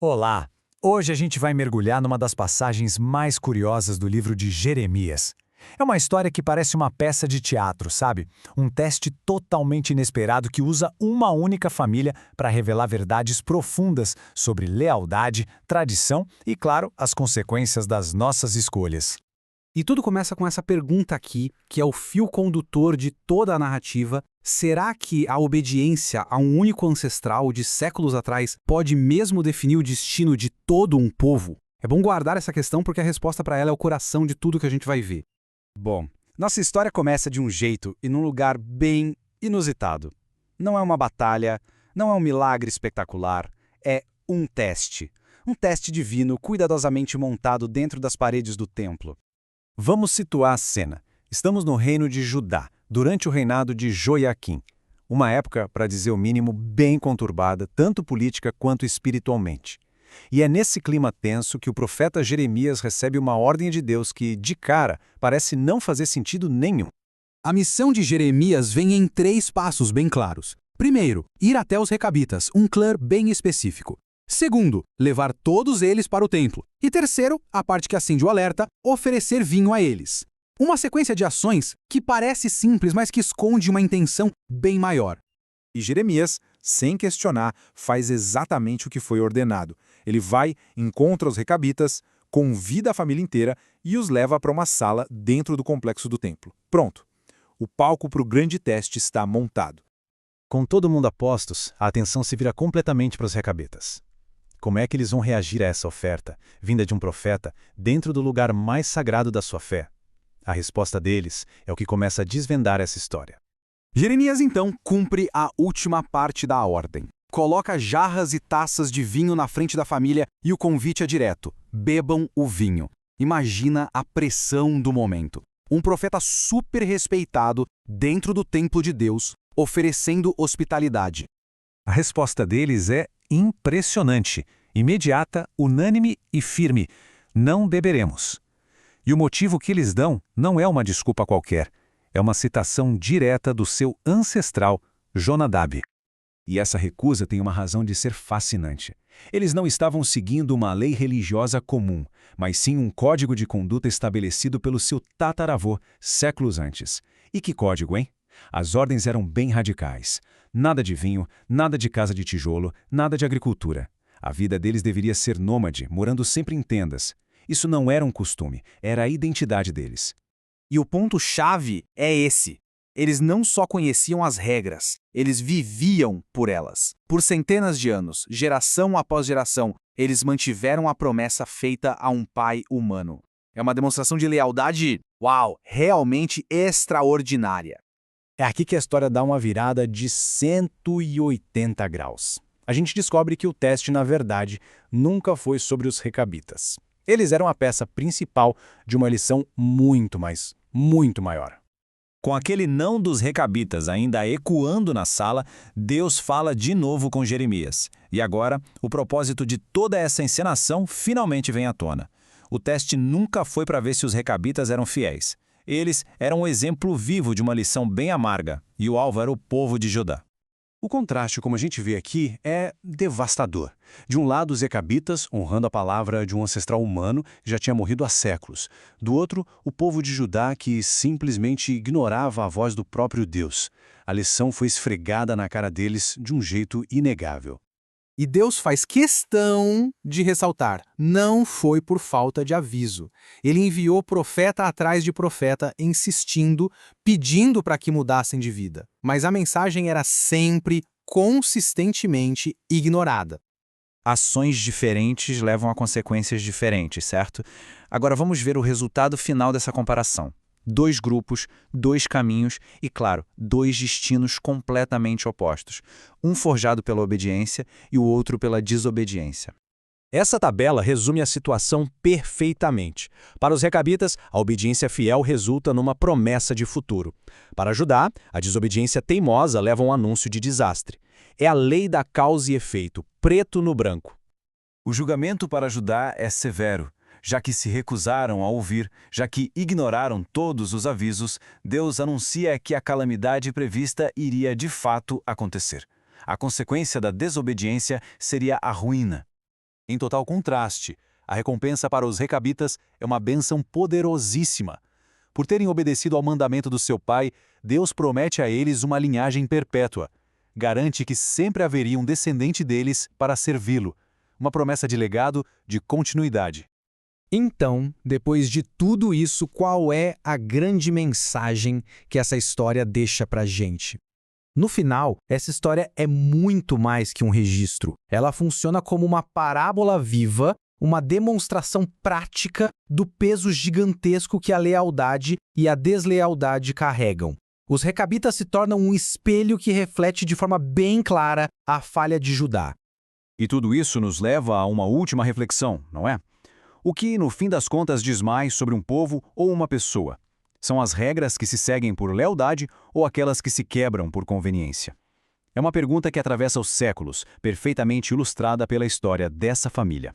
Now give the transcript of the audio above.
Olá! Hoje a gente vai mergulhar numa das passagens mais curiosas do livro de Jeremias. É uma história que parece uma peça de teatro, sabe? Um teste totalmente inesperado que usa uma única família para revelar verdades profundas sobre lealdade, tradição e, claro, as consequências das nossas escolhas. E tudo começa com essa pergunta aqui, que é o fio condutor de toda a narrativa. Será que a obediência a um único ancestral de séculos atrás pode mesmo definir o destino de todo um povo? É bom guardar essa questão porque a resposta para ela é o coração de tudo que a gente vai ver. Bom, nossa história começa de um jeito e num lugar bem inusitado. Não é uma batalha, não é um milagre espetacular, é um teste. Um teste divino cuidadosamente montado dentro das paredes do templo. Vamos situar a cena. Estamos no reino de Judá, durante o reinado de Joiaquim. Uma época, para dizer o mínimo, bem conturbada, tanto política quanto espiritualmente. E é nesse clima tenso que o profeta Jeremias recebe uma ordem de Deus que, de cara, parece não fazer sentido nenhum. A missão de Jeremias vem em 3 passos bem claros. Primeiro, ir até os recabitas, um clã bem específico. Segundo, levar todos eles para o templo. E terceiro, a parte que acende o alerta, oferecer vinho a eles. Uma sequência de ações que parece simples, mas que esconde uma intenção bem maior. E Jeremias, sem questionar, faz exatamente o que foi ordenado. Ele vai, encontra os recabitas, convida a família inteira e os leva para uma sala dentro do complexo do templo. Pronto. O palco para o grande teste está montado. Com todo mundo a postos, a atenção se vira completamente para os recabitas. Como é que eles vão reagir a essa oferta, vinda de um profeta, dentro do lugar mais sagrado da sua fé? A resposta deles é o que começa a desvendar essa história. Jeremias, então, cumpre a última parte da ordem. Coloca jarras e taças de vinho na frente da família e o convite é direto: bebam o vinho. Imagina a pressão do momento. Um profeta super respeitado dentro do templo de Deus, oferecendo hospitalidade. A resposta deles é impressionante, imediata, unânime e firme: não beberemos. E o motivo que eles dão não é uma desculpa qualquer, é uma citação direta do seu ancestral, Jonadab. E essa recusa tem uma razão de ser fascinante. Eles não estavam seguindo uma lei religiosa comum, mas sim um código de conduta estabelecido pelo seu tataravô séculos antes. E que código, hein? As ordens eram bem radicais. Nada de vinho, nada de casa de tijolo, nada de agricultura. A vida deles deveria ser nômade, morando sempre em tendas. Isso não era um costume, era a identidade deles. E o ponto-chave é esse. Eles não só conheciam as regras, eles viviam por elas. Por centenas de anos, geração após geração, eles mantiveram a promessa feita a um pai humano. É uma demonstração de lealdade, uau, realmente extraordinária. É aqui que a história dá uma virada de 180 graus. A gente descobre que o teste, na verdade, nunca foi sobre os recabitas. Eles eram a peça principal de uma lição muito maior. Com aquele não dos recabitas ainda ecoando na sala, Deus fala de novo com Jeremias. E agora, o propósito de toda essa encenação finalmente vem à tona. O teste nunca foi para ver se os recabitas eram fiéis. Eles eram um exemplo vivo de uma lição bem amarga, e o alvo era o povo de Judá. O contraste, como a gente vê aqui, é devastador. De um lado, os recabitas, honrando a palavra de um ancestral humano que já tinha morrido há séculos. Do outro, o povo de Judá que simplesmente ignorava a voz do próprio Deus. A lição foi esfregada na cara deles de um jeito inegável. E Deus faz questão de ressaltar: não foi por falta de aviso. Ele enviou profeta atrás de profeta, insistindo, pedindo para que mudassem de vida. Mas a mensagem era sempre, consistentemente ignorada. Ações diferentes levam a consequências diferentes, certo? Agora vamos ver o resultado final dessa comparação. 2 grupos, 2 caminhos e, claro, 2 destinos completamente opostos. Um forjado pela obediência e o outro pela desobediência. Essa tabela resume a situação perfeitamente. Para os recabitas, a obediência fiel resulta numa promessa de futuro. Para Judá, a desobediência teimosa leva a um anúncio de desastre. É a lei da causa e efeito, preto no branco. O julgamento para Judá é severo. Já que se recusaram a ouvir, já que ignoraram todos os avisos, Deus anuncia que a calamidade prevista iria de fato acontecer. A consequência da desobediência seria a ruína. Em total contraste, a recompensa para os recabitas é uma bênção poderosíssima. Por terem obedecido ao mandamento do seu pai, Deus promete a eles uma linhagem perpétua. Garante que sempre haveria um descendente deles para servi-lo. Uma promessa de legado, de continuidade. Então, depois de tudo isso, qual é a grande mensagem que essa história deixa pra gente? No final, essa história é muito mais que um registro. Ela funciona como uma parábola viva, uma demonstração prática do peso gigantesco que a lealdade e a deslealdade carregam. Os recabitas se tornam um espelho que reflete de forma bem clara a falha de Judá. E tudo isso nos leva a uma última reflexão, não é? O que, no fim das contas, diz mais sobre um povo ou uma pessoa? São as regras que se seguem por lealdade ou aquelas que se quebram por conveniência? É uma pergunta que atravessa os séculos, perfeitamente ilustrada pela história dessa família.